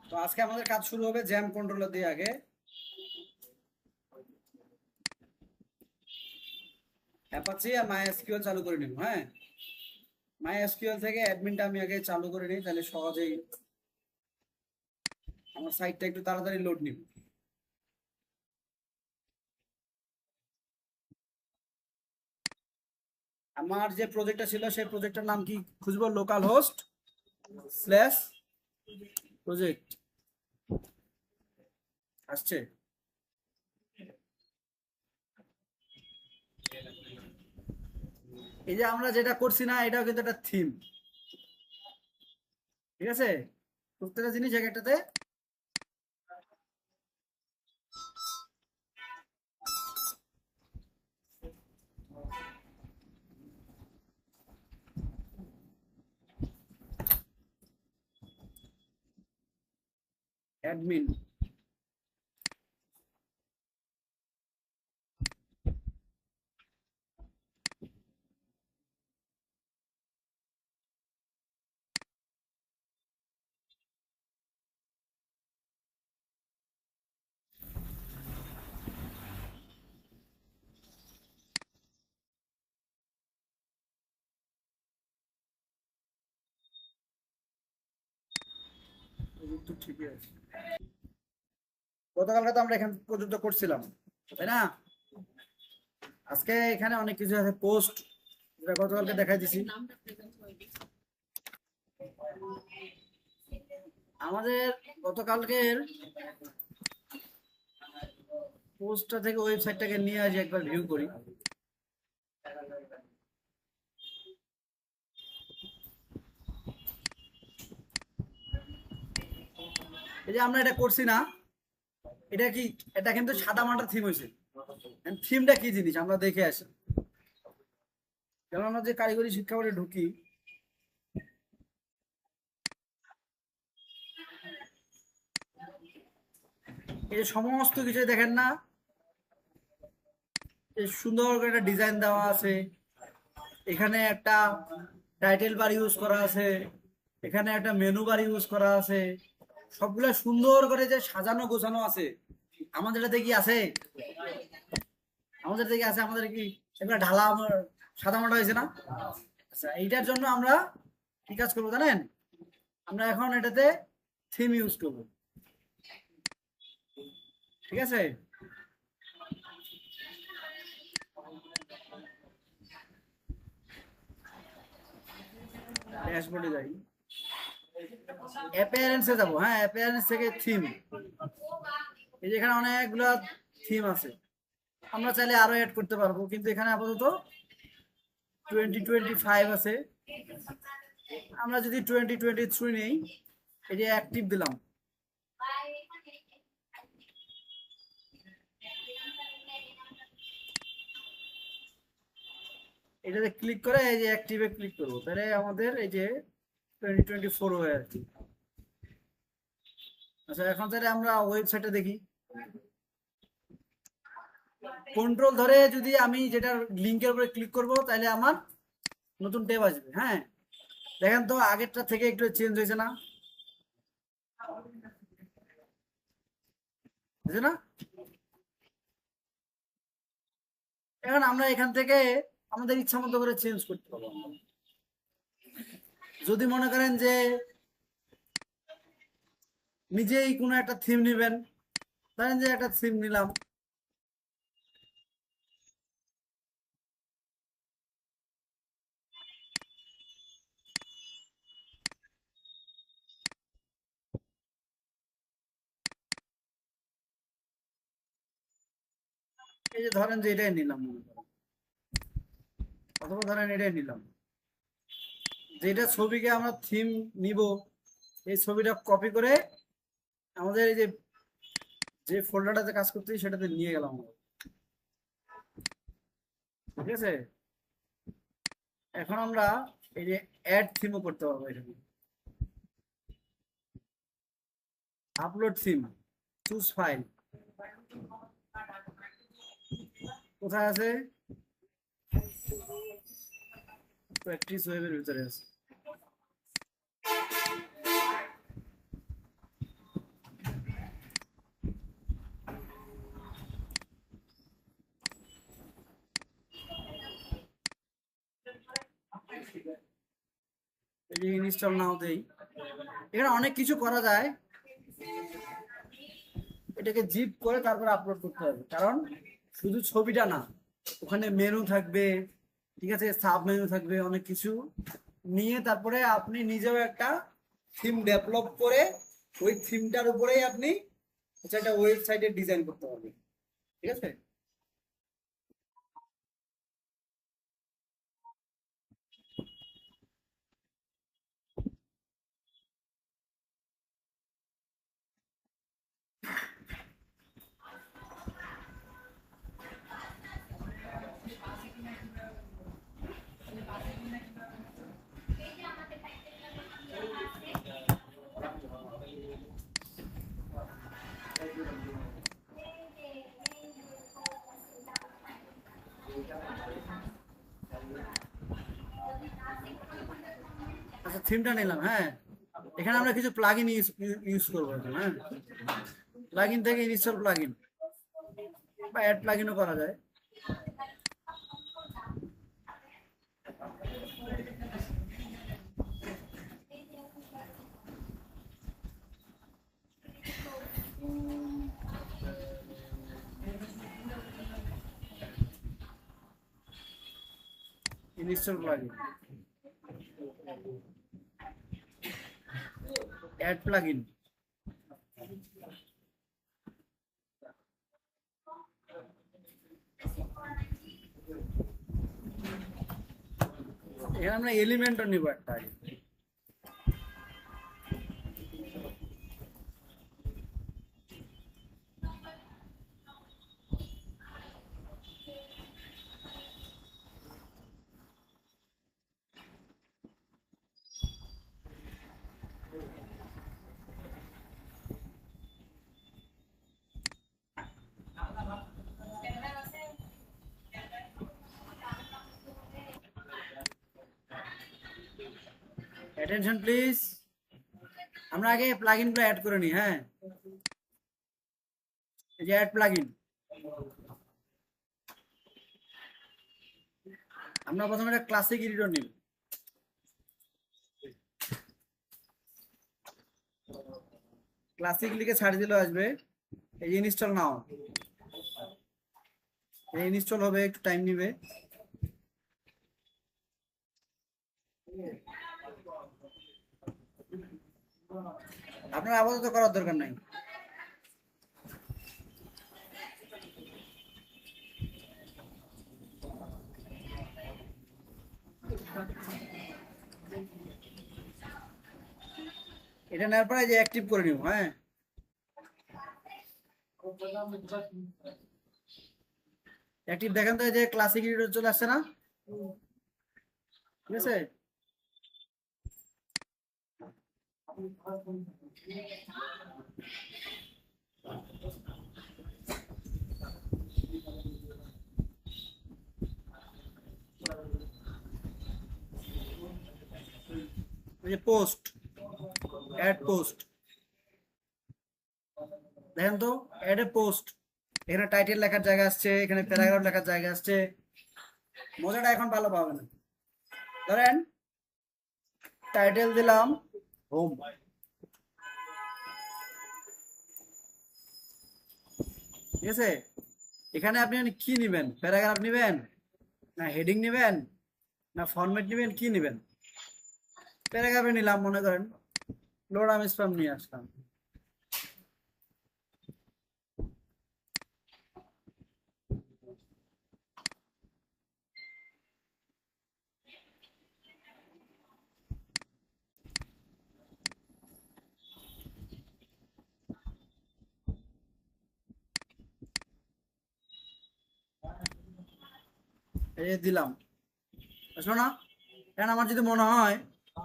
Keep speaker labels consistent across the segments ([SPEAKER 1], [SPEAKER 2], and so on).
[SPEAKER 1] তো আজকে আমাদের কাজ শুরু হবে জ্যাম কন্ট্রোলার দিয়ে। আগে অ্যাপাচি আর মাইএসকিউএল চালু করে নিব। হ্যাঁ, মাইএসকিউএল থেকে অ্যাডমিনটা আমি আগে চালু করে নিই, তাহলে সহজেই আমার সাইটটা একটু তাড়াতাড়ি লোড নিব। আমার যে প্রজেক্টটা ছিল সেই প্রজেক্টের নাম কি খুঁজবো? Local host slash project. আসছে? এই যে আমরা যেটা করছি না, এটাও কিন্তু একটা থিম। ঠিক আছে, প্রত্যেকটা জিনিস এক একটাতে অ্যাডমিন। তো ঠিকই আছে। গতকালকে তো আমরা এখান পর্যন্ত করছিলাম, তাই না? আজকে এখানে অনেক কিছু আছে, পোস্ট যেটা গতকালকে দেখাই দিছি। আমাদের গতকালকের পোস্টটা থেকে ওয়েবসাইটটাকে নিয়ে আসি, একবার ভিউ করি। এই যে আমরা এটা করছি না, এটা কি? এটা কিন্তু সাদা মাটা থিম হয়েছে। থিমটা কি জিনিস আমরা দেখে আসি। যেমন আমরা যে কারিগরি শিক্ষা বোর্ডে ঢুকি, এই যে সমস্ত কিছু দেখেন না, সুন্দর করে একটা ডিজাইন দেওয়া আছে। এখানে একটা টাইটেল বার ইউজ করা আছে, এখানে একটা মেনু বার ইউজ করা আছে। সবগুলা সুন্দর করে যে সাজানো গোছানো আছে। আমাদের এটাতে কি আছে? আমাদের থেকে আছে? আমাদের কি এগুলা ঢালা সাদা মাটা হয়েছে না? আচ্ছা, এইটার জন্য আমরা কি কাজ করবো জানেন? আমরা এখন এটাতে থিম ইউজ করবো। ঠিক আছে, ড্যাশবোর্ডে যাই, অ্যাপিয়ারেন্সে যাবো। হ্যাঁ, অ্যাপিয়ারেন্স থেকে থিম। এই যে এখানে অনেকগুলো থিম আছে, আমরা চাইলে আরো অ্যাড করতে পারবো, কিন্তু এখানে আপাতত 2025 আছে। আমরা যদি 2023 নেই, এই যে অ্যাক্টিভ দিলাম, এটাতে ক্লিক করে এই যে অ্যাক্টিভে ক্লিক করবো, তাহলে আমাদের এই যে 2024 হয়ে আর কি। আচ্ছা, এখন তাহলে আমরা ওয়েবসাইটে দেখি। কন্ট্রোল ধরে যদি আমি যেটা লিঙ্কের উপরে ক্লিক করব, তাহলে আমার নতুন ট্যাব আসবে। হ্যাঁ, দেখেন তো আগেরটা থেকে একটু চেঞ্জ হয়েছে না? হয়েছে না? এখন আমরা এখান থেকে আমাদের ইচ্ছা মতো করে চেঞ্জ করতে পারবো। যদি মনে করেন যে নিজেই কোনো একটা থিম নেবেন, ধরেন যে একটা থিম নিলাম, এই যে ধরেন যে এটাই নিলাম মনে করেন, অথবা ধরেন এটাই নিলাম, যেটা ছবিকে আমরা থিম নিব, এই ছবিটা কপি করে আমাদের এই যে যে ফোল্ডারটাতে কাজ করতেছি সেটাতে নিয়ে গেলাম আমরা। ঠিক আছে, এখন আমরা এই যে অ্যাড থিমও করতে পারবো এখানে। আপলোড থিম, চুজ ফাইল, কোথায় আছে? প্র্যাকটিস ওয়েবের ভিতরে আছে। ইনস্টল নাও দেই। এখানে অনেক কিছু করা যায়, এটাকে জিপ করে তারপর আপলোড করতে হবে, কারণ শুধু ছবিটা না, ওখানে মেনু থাকবে, ঠিক আছে, সাব মেনু থাকবে, অনেক কিছু নিয়ে তারপরে আপনি নিজেও একটা থিম ডেভেলপ করে ওই থিমটার উপরেই আপনি একটা ওয়েবসাইটের ডিজাইন করতে পারবেন, ঠিক আছে। আচ্ছা, থিমটা নিলাম, হ্যাঁ। এখানে আমরা কিছু প্লাগইন ইউজ করবো এখন, হ্যাঁ। প্লাগইন থেকে ইনস্টল প্লাগইন বা অ্যাড প্লাগইনও করা যায়। Install plugin, add plugin. এখানে আমরা এলিমেন্টও নিব একটা আগে। অ্যাটেনশন প্লিজ, আমরা আগে প্লাগইনগুলো অ্যাড করে নিই, হ্যাঁ। এই যে অ্যাড প্লাগইন, আমরা প্রথমে একটা ক্লাসিক এডিটর নিব। ক্লাসিক লিখে ছাড় দিলে আসবে, এই ইনস্টল নাও, এই ইনস্টল হবে, একটু টাইম নিবে। আপনার আপাতত করার দরকার নাই। এটা নেওয়ার পরে যে অ্যাক্টিভ করে নিব, হ্যাঁ। অ্যাক্টিভ দেখেন তো, এই যে ক্লাসিক এডিটর চলে আসছে না, ঠিক আছে। এই যে পোস্ট, অ্যাড পোস্ট, দেখেন তো, অ্যাড এ পোস্ট। এখানে টাইটেল লেখার জায়গা আসছে, এখানে প্যারাগ্রাফ লেখার জায়গা আসছে। মজাটা এখন ভালো পাবে না। ধরেন টাইটেল দিলাম হোম, ঠিক আছে। এখানে আপনি কি নেবেন, প্যারাগ্রাফ নেবেন না হেডিং নেবেন না ফরম্যাট নেবেন, কি নেবেন। প্যারাগ্রাফে নিলাম, মনে করেন লোড আমি স্প্যাম নিয়ে আসলাম। এই দিলাম, আসলো না। কারণ আমার যদি মনে হয়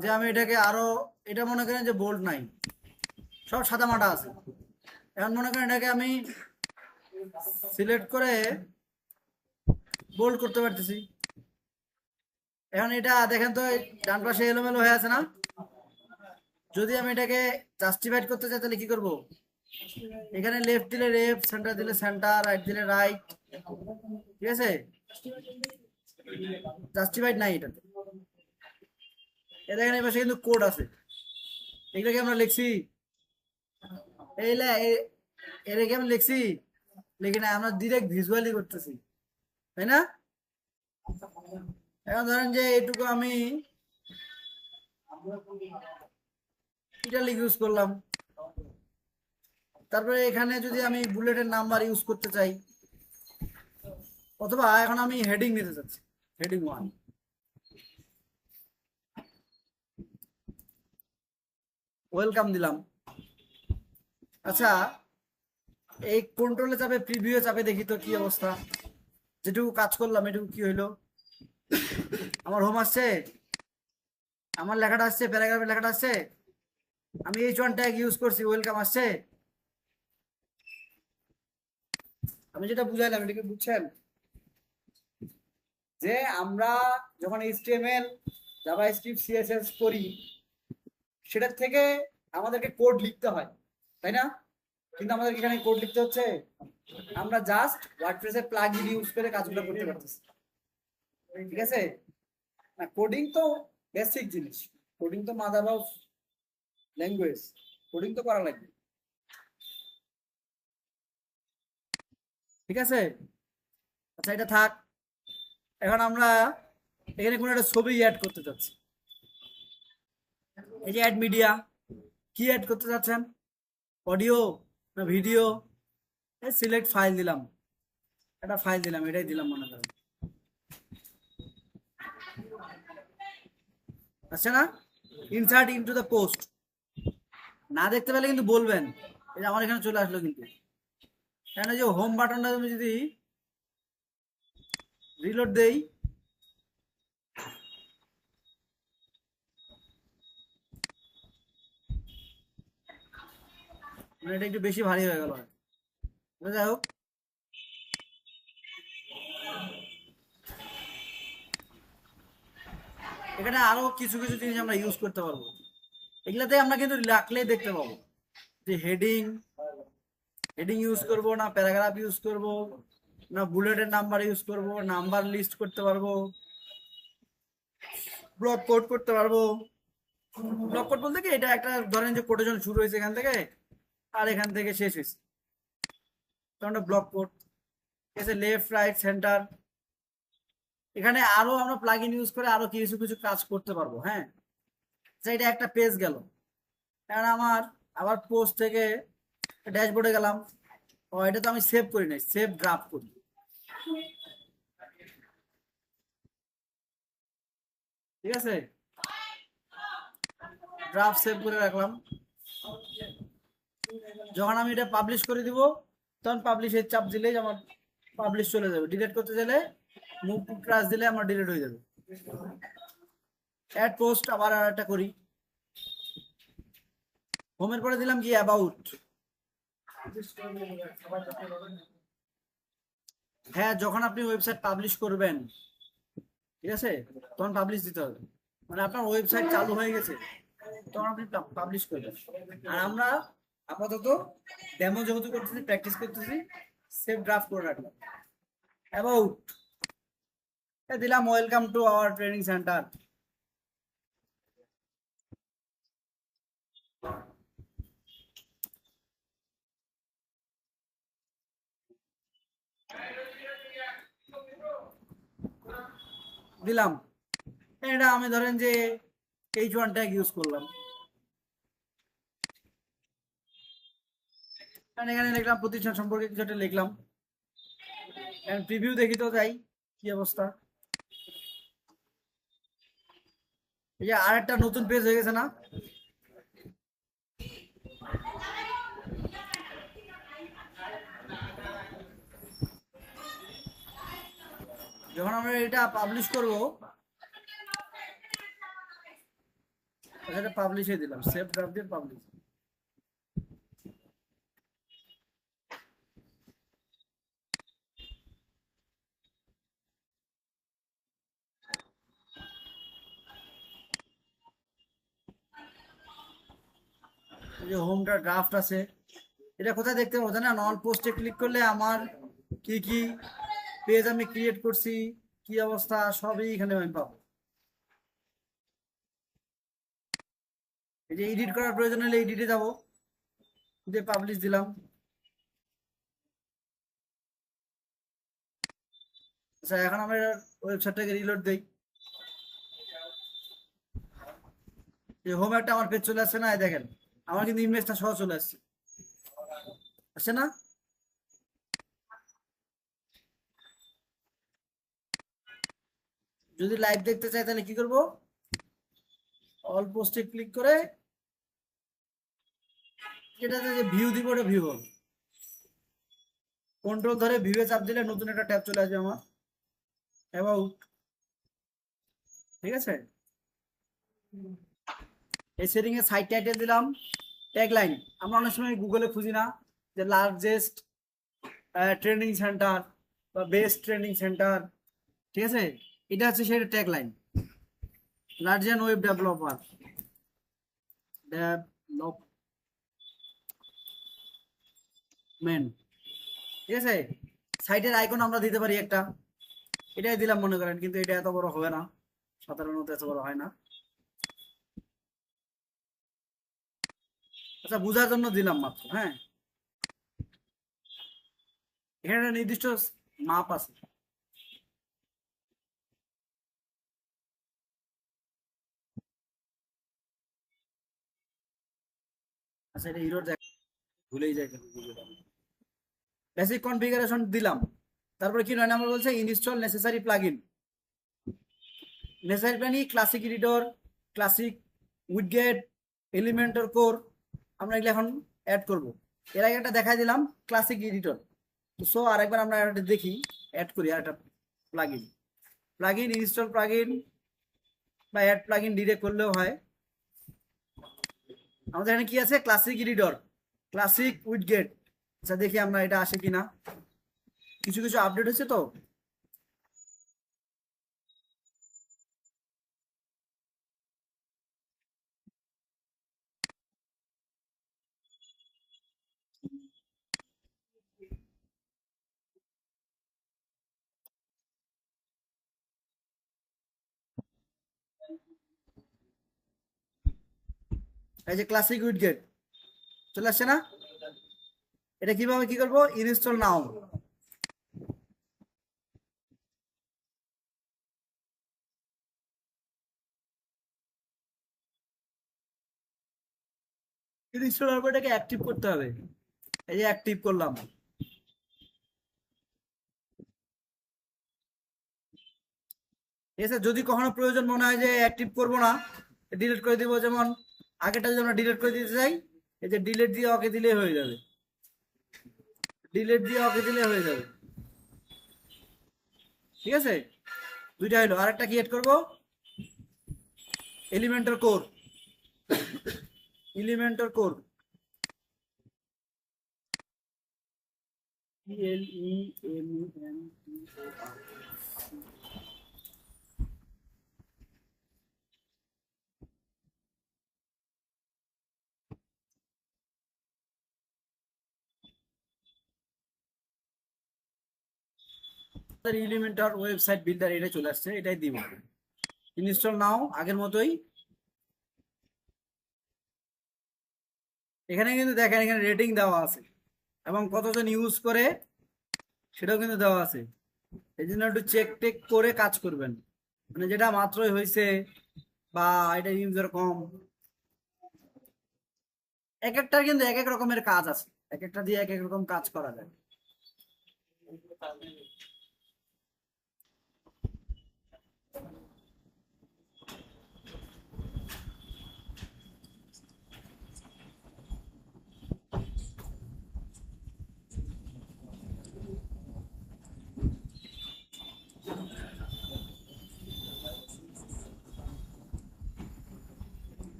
[SPEAKER 1] যে আমি এটাকে আরো, এটা মনে করেন যে বোল্ড নাই, সব সাদা মাটা আছে, এখন মনে করেন এটাকে আমি সিলেক্ট করে বোল্ড করতে পারতেছি। এখন এটা দেখেন তো, ডান পাশে এলোমেলো হয়ে আছে না। যদি আমি এটাকে জাস্টিফাইড করতে চাই তাহলে কি করব, এখানে লেফট দিলে লেফট, সেন্টার দিলে সেন্টার, রাইট দিলে রাইট, ঠিক আছে। জাস্টিফাইড নাই এটাতে। এ দেখেন এই পাশে কিন্তু কোড আছে, এগুলো কি আমরা লিখছি? এর কি আমরা লিখছি? লিখি না, আমরা ডিরেক্ট ভিজুয়ালি করতেছি, তাই না? এখন ধরেন যে এইটুকু আমি ইটালিক ইউজ করলাম, তারপরে এখানে যদি আমি বুলেটের নাম্বার ইউজ করতে চাই, অথবা এখন আমি হেডিং নিতে চাচ্ছি, হেডিং 1, ওয়েলকাম দিলাম। আচ্ছা, এই কন্ট্রোলে চাপে প্রিভিউ চাপে দেখি তো কি অবস্থা। যেটুকু কাজ করলাম এটুকু কি হইলো, আমার হোম আসছে, আমার লেখাটা আসছে, প্যারাগ্রাফের লেখাটা আসছে, আমি H1 ট্যাগ ইউজ করছি, ওয়েলকাম আসছে। আমি যেটা বুঝাইলাম এটাকে বুঝছেন? যে আমরা যখন HTML, জাভাস্ক্রিপ্ট, CSS করি, সেটার থেকে আমাদেরকে কোড লিখতে হয়, তাই না? কিন্তু আমাদের এখানে কোড লিখতে হচ্ছে, আমরা জাস্ট ওয়ার্ডপ্রেসের প্লাগইন ইউজ করে কাজগুলো করতে পারতেছি, ঠিক আছে? না, কোডিং তো বেসিক জিনিস, কোডিং তো মাদার অফ ল্যাঙ্গুয়েজ, কোডিং তো করা লাগবে, ঠিক আছে? আচ্ছা, এটা থাক। এখন আমরা এখানে কোনো একটা ছবি অ্যাড করতে চাচ্ছি, এই যে অ্যাড মিডিয়া, কি অ্যাড করতে চাচ্ছেন? অডিও না ভিডিও? সিলেক্ট ফাইল দিলাম, একটা ফাইল দিলাম, এটাই দিলাম মনে করেন, আচ্ছা না? ইনসার্ট ইনটু দ্য পোস্ট, না দেখতে পেলে কিন্তু বলবেন। এই যে আমার এখানে চলে আসলো, কিন্তু কেন যে হোম বাটনটা আমি যদি রিলোড দেই, মানে এটা একটু বেশি ভারী হয়ে গেল, যাই হোক। এখানে আরো কিছু কিছু জিনিস আমরা ইউজ করতে পারবো, এগুলাতে আমরা কিন্তু রাখলেই দেখতে পাবো যে হেডিং, হেডিং ইউজ করব না, প্যারাগ্রাফ ইউজ করব না, বুলেটের নাম্বার ইউজ করব, নাম্বার লিস্ট করতে পারবো, ব্লক কোড করতে পারবো। ব্লক কোড বলতে কি, এটা একটা ধরেন যে কোটেশন শুরু হয়েছে এখান থেকে আর এখান থেকে শেষ হয়েছে, তখন ব্লক কোড। ঠিক আছে, লেফট রাইট সেন্টার, এখানে আরো আমরা প্লাগইন ইউজ করে আরো কিছু কিছু কাজ করতে পারবো, হ্যাঁ। আচ্ছা, এটা একটা পেজ গেল। কারণ আমার আবার পোস্ট থেকে ড্যাশবোর্ডে গেলাম, ও এটা তো আমি সেভ করি নাই, সেভ ড্রাফট করি, ঠিক আছে? ড্রাফট সেভ করে রাখলাম, যখন আমি এটা পাবলিশ করে দিব, তখন পাবলিশের চাপ দিলেই আমার পাবলিশ চলে যাবে। ডিলিট করতে গেলে মুভ টু ট্রাশ দিলে আমার ডিলিট হয়ে যাবে। অ্যাড পোস্ট আবার আর একটা করি, হোমের পরে দিলাম কি অ্যাবাউট, হ্যাঁ, যখন আপনি ওয়েবসাইট পাবলিশ করবেন, ঠিক আছে, তখন পাবলিশ দিতে হবে, মানে আপনার ওয়েবসাইট চালু হয়ে গেছে তখন আপনি পাবলিশ করবেন। আর আমরা আপাতত ডেমো যেহেতু করতেছি, প্র্যাকটিস করতেছি, সেভ ড্রাফট করে রাখলাম। অ্যাবাউট দিলাম welcome to our training centre, দিলাম। এটা আমি ধরেন যে H1 ট্যাগ ইউজ করলাম, কারণ এখানে লিখলাম প্রতিষ্ঠান সম্পর্কে কিছু একটা লিখলাম। প্রিভিউ দেখি তো, যাই কি অবস্থা। এই যে আর একটা নতুন পেজ হয়ে গেছে না? যখন আমরা এটা পাবলিশ করব, এটা পাবলিশে দিলাম, সেভ ড্রাফট দিয়ে পাবলিশ। এই যে হোমটা ড্রাফট আছে, এটা কোথায় দেখতে পাবো জানেন? অল পোস্টে ক্লিক করলে আমার কি কি পেজ আমি ক্রিয়েট করছি, কি অবস্থা, সবই এখানে আমি পাবো। এই যে এডিট করার প্রয়োজন হলে এডিটে যাব, দিয়ে পাবলিশ দিলাম। আচ্ছা এখন আমরা ওয়েবসাইটটাকে রিলোড দেই। এই হোম একটা আমার পেজ চলে আসছে না, এই দেখেন আমার কিন্তু ইমেজটা সহ চলে আসছে, আসছে না? যদি লাইভ দেখতে চাই তাহলে কি করব, অল পোস্টে ক্লিক করে যেটাতে যে ভিউ দিব ওটা ভিউ হবে, কন্ট্রোল ধরে ভিউয়ে চাপ দিলে নতুন একটা ট্যাব চলে আসবে আমার, অ্যাবাউট। ঠিক আছে, এই সেটিং এ সাইট টাইটেল দিলাম, ট্যাগ লাইন। আমরা অনেক সময় গুগলে খুঁজি না যে লার্জেস্ট ট্রেনিং সেন্টার বা বেস্ট ট্রেনিং সেন্টার, ঠিক আছে, এটা হচ্ছে সেটা ট্যাগ লাইন। লার্জেন ওয়েব ডেভেলপার, ডেভেলপমেন্ট, ঠিক আছে। সাইটের আইকন আমরা দিতে পারি একটা, এটাই দিলাম মনে করেন, কিন্তু এটা এত বড় হবে না, সাধারণত এত বড় হয় না। আচ্ছা বোঝার জন্য দিলাম মাত্র, হ্যাঁ। এখানে একটা নির্দিষ্ট মাপ আছে। আচ্ছা এটা হিরোর দেখ, ভুলেই যাই বেসিক কনফিগারেশন দিলাম, তারপরে কি নয় নাম্বার বলছে install necessary plugin. Necessary plugin classic editor, classic widget, Elementor core, আমরা এগুলো এখন অ্যাড করব। এর আগে একটা দেখাই দিলাম ক্লাসিক এডিটর, তো সো আরেকবার আমরা একটা দেখি, অ্যাড করি আর একটা প্লাগইন। প্লাগইন ইনস্টল প্লাগইন বা অ্যাড প্লাগইন ডিরেক্ট করলেও হয়। আমাদের এখানে কি আছে, ক্লাসিক এডিটর, ক্লাসিক উইডগেট। আচ্ছা দেখি আমরা এটা আসে কিনা, কিছু কিছু আপডেট হয়েছে তো। এই যে ক্লাসিক উইডগেট চলে আসছে না, এটা কিভাবে কি করবো, ইনস্টল নাও। ইনস্টল হওয়ার পর এটাকে অ্যাক্টিভ করতে হবে, এই যে অ্যাক্টিভ করলাম। ঠিক আছে, যদি কখনো প্রয়োজন মনে হয় যে অ্যাক্টিভ করব না, ডিলিট করে দিব, যেমন আগেটা যদি আমরা ডিলিট করে দিতে চাই, এই যে ডিলিট দিয়ে ওকে দিলে হয়ে যাবে, ডিলিট দিয়ে ওকে দিলে হয়ে যাবে। ঠিক আছে, দুইটা হলো, আরেকটা কি এড করবো, Elementor core, Elementor core, Elementor website builder, এটা চলে আসছে, এটাই দিব। ইনস্টল নাও আগের মতোই। এখানে কিন্তু দেখেন এখানে রেটিং দেওয়া আছে এবং কতজন ইউজ করে সেটাও কিন্তু দেওয়া আছে। এই জন্য একটু চেক টেক করে কাজ করবেন, মানে যেটা মাত্রই হয়েছে বা এটা ইউজার কম, এক একটার কিন্তু এক এক রকমের কাজ আছে, এক একটা দিয়ে এক এক রকম কাজ করা যায়।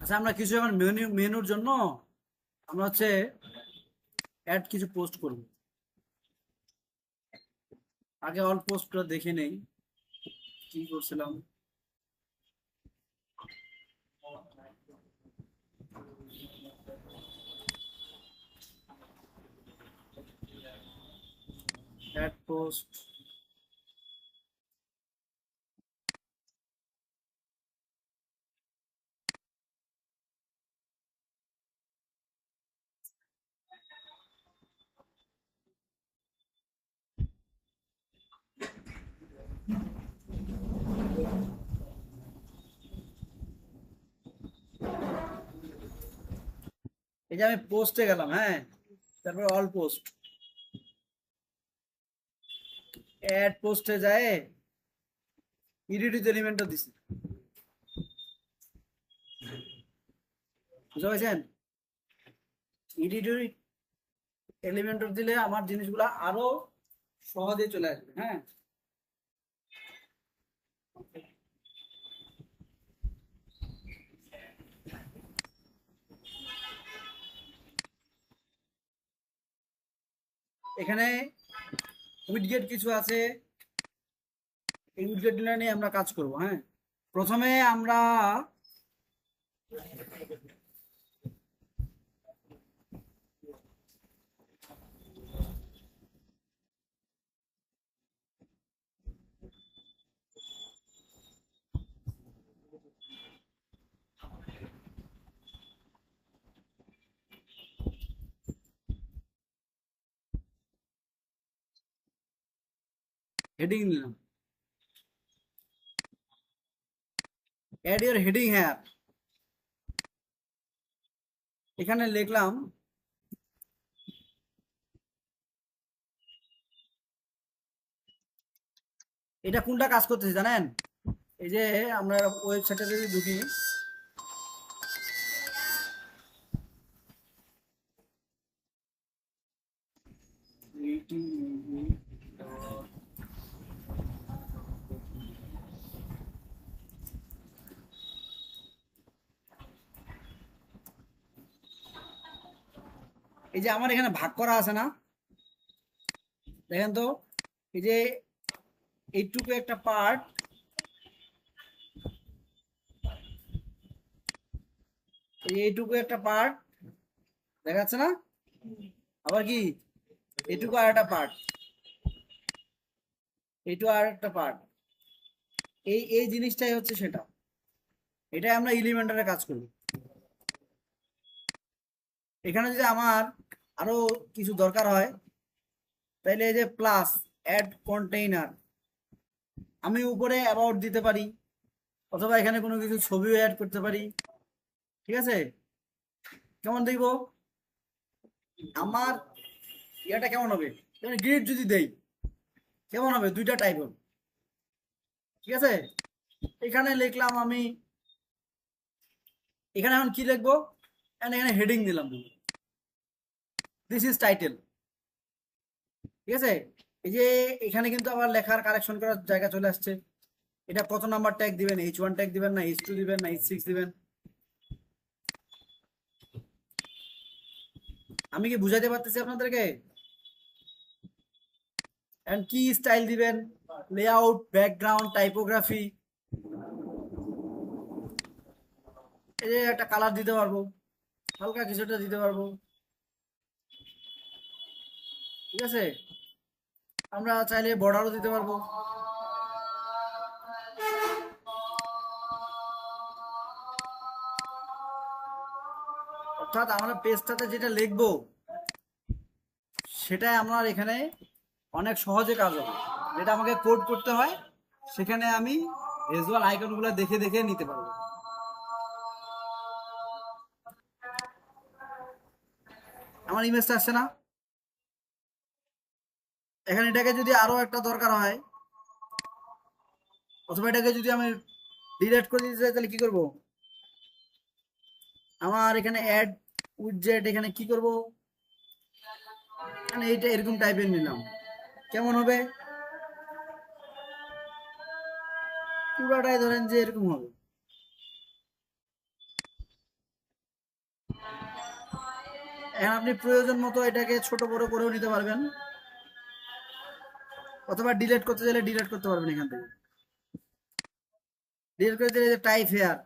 [SPEAKER 1] আচ্ছা আমরা কিছু এখন মেনুর জন্য আমরা হচ্ছে অ্যাড কিছু পোস্ট করব। আগে অল পোস্টটা দেখে নেই কি করছিলাম। অ্যাড পোস্ট, এই যে আমি পোস্টে গেলাম, হ্যাঁ, তারপর অল পোস্ট, অ্যাড পোস্টে যায় এডিট এলিমেন্টও দিছি, বুঝতে পারছেন? এডিট এলিমেন্ট দিলে আমার জিনিসগুলো আরো সহজে চলে আসবে। হ্যাঁ, এখানে উইডগেট কিছু আছে, এই উইডগেট নিয়ে আমরা কাজ করব। হ্যাঁ, প্রথমে আমরা হেডিং নিলাম, অ্যাড ইউর হেডিং হ্যাঁ, এখানে লিখলাম এটা কোনটা কাজ করতেছে জানেন? এই যে আমরা ওয়েবসাইটে যদি ঢুকি, এই যে আমার এখানে ভাগ করা আছে না, দেখেন তো, এই যে এইটুকু একটা পার্ট, এইটুকু একটা পার্ট দেখাচ্ছে না, আবার কি এইটুকু আর একটা পার্ট, এইটুকু আর একটা পার্ট, এই এই জিনিসটাই হচ্ছে সেটা, এটাই আমরা এলিমেন্টারে কাজ করি। এখানে যদি আমার আরো কিছু দরকার হয়, তাইলে এই যে প্লাস অ্যাড কন্টেইনার, আমি উপরে অ্যাবাউট দিতে পারি, অথবা এখানে কোনো কিছু ছবিও অ্যাড করতে পারি। ঠিক আছে, কেমন দেখবো আমার ইয়েটা কেমন হবে? গ্রিড যদি দেই কেমন হবে? দুইটা টাইপ হবে। ঠিক আছে, এখানে লিখলাম আমি, এখানে এখন কি লিখবো? এখানে হেডিং দিলাম, দিস ইজ টাইটেল। ঠিক আছে, এই যে এখানে কিন্তু আবার লেখার কারেকশন করার জায়গা চলে আসছে। এটা কত নাম্বার ট্যাগ দিবেন? H1 ট্যাগ দিবেন না H2 দিবেন না H6 দিবেন? আমি কি বুঝাইতে পারতেছি আপনাদেরকে? এন্ড কি স্টাইল দিবেন? লেআউট, ব্যাকগ্রাউন্ড, টাইপোগ্রাফি, এই যে একটা কালার দিতে পারবো, হালকা কিছুটা দিতে পারবো। ঠিক আছে, আমরা চাইলে বর্ডারও দিতে পারবো। অর্থাৎ আমরা পেজটাতে যেটা লিখবো সেটাই আমার এখানে অনেক সহজে কাজ হবে। যেটা আমাকে কোড করতে হয় সেখানে আমি ভিজুয়াল আইকনগুলো দেখে দেখে নিতে পারবো। আমার ইমেজটা আসছে না? এখানে এটাকে যদি আরো একটা দরকার হয়, অথবা এটাকে যদি আমি ডিলিট করে দিতে চাই, তাহলে কি করব? আমার এখানে অ্যাড উইডজেট, এখানে কি করব? মানে এইটা এরকম টাইপের নিলাম, কেমন হবে? পুরাটাই ধরেন যে এরকম হবে। এখন আপনি প্রয়োজন মতো এটাকে ছোট বড় করেও নিতে পারবেন। অথবা ডিলিট করতে চাইলে ডিলিট করতে পারবেন এখান থেকে। ডিলিট করে দিলে টাইপ হেয়ার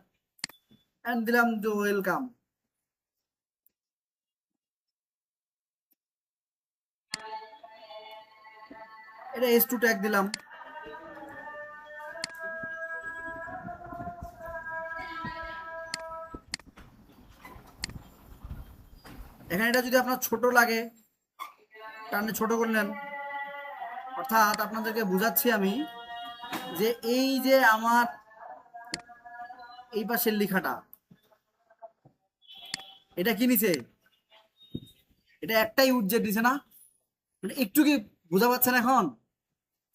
[SPEAKER 1] এন্ড দিলাম যে ওয়েলকাম। এটা S2 ট্যাগ দিলাম। এখানে এটা যদি আপনার ছোট লাগে টানে ছোট করে নেন। অর্থাৎ আপনাদেরকে বুঝাচ্ছি আমি যে এই যে আমার এই পাশের লেখাটা, এটা কি নিছে? এটা একটাই উজ্জেড দিছে না? মানে একটু কি বোঝা পাচ্ছেন এখন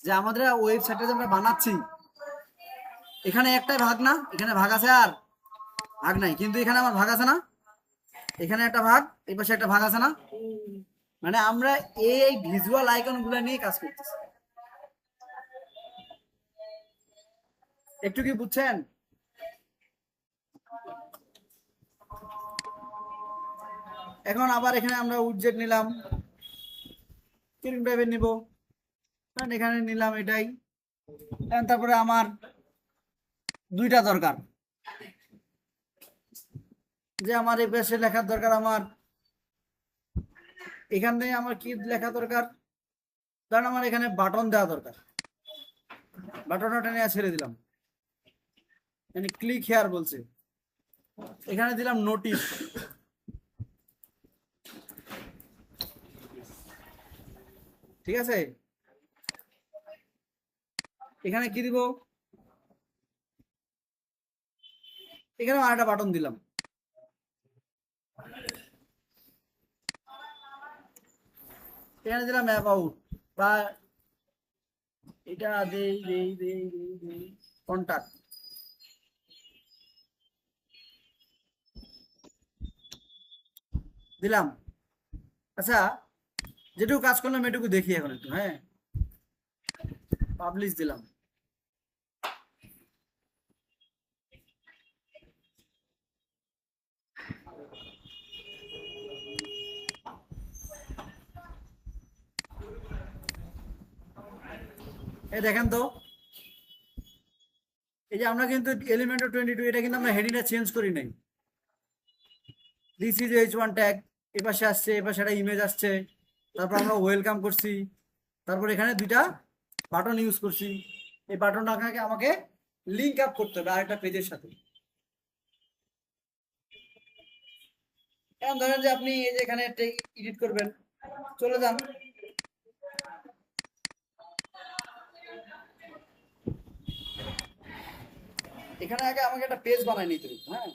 [SPEAKER 1] যে আমাদের ওয়েবসাইটটা যে আমরা বানাচ্ছি এখানে একটাই ভাগ না, এখানে ভাগ আছে আর ভাগ নাই, কিন্তু এখানে আমার ভাগ আছে না, এখানে একটা ভাগ, এই পাশে একটা ভাগ আছে না। মানে আমরা এই ভিজুয়াল আইকন গুলা নিয়ে কাজ করতেছি। একটু কি বুঝছেন? এখন আবার এখানে আমরা উজ্জেড নিলাম, কিরকম টাইপের নিব, এখানে নিলাম এটাই। তারপরে আমার দুইটা দরকার, যে আমার এই পাশে লেখার দরকার, আমার এখানে আমার কি লেখা দরকার, কারণ আমার এখানে বাটন দেওয়া দরকার। বাটনটা নিয়ে ছেড়ে দিলাম, মানে ক্লিক হেয়ার বলছে, এখানে দিলাম নোটিশ। ঠিক আছে, এখানে কি দিব, এখানে আরেকটা বাটন দিলাম। এখানে দিলাম অ্যাবাউট, বা এটা দেই দেই দেই দেই দেই কন্টাক্ট দিলাম। আচ্ছা, যেটুকু কাজ করলাম এটুকু দেখি এখন একটু। হ্যাঁ, পাবলিশ দিলাম। এই দেখেন তো, এই যে আমরা কিন্তু এলিমেন্টর 22 এটা কিন্তু আমরা হেডিংটা চেঞ্জ করি নাই। দিস ইজ H1 ট্যাগ, এপাশে আসছে, এপাশে একটা ইমেজ আসছে, তারপর আমরা ওয়েলকাম করছি, তারপর এখানে দুইটা বাটন ইউজ করছি। এই বাটনটাকে আমাকে লিঙ্ক আপ করতে হবে আরেকটা পেজের সাথে। এখন ধরেন যে আপনি এই যে এখানে এডিট করবেন, চলে যান, এখানে আগে আমাকে একটা পেজ বানাই নিতে হবে। হ্যাঁ,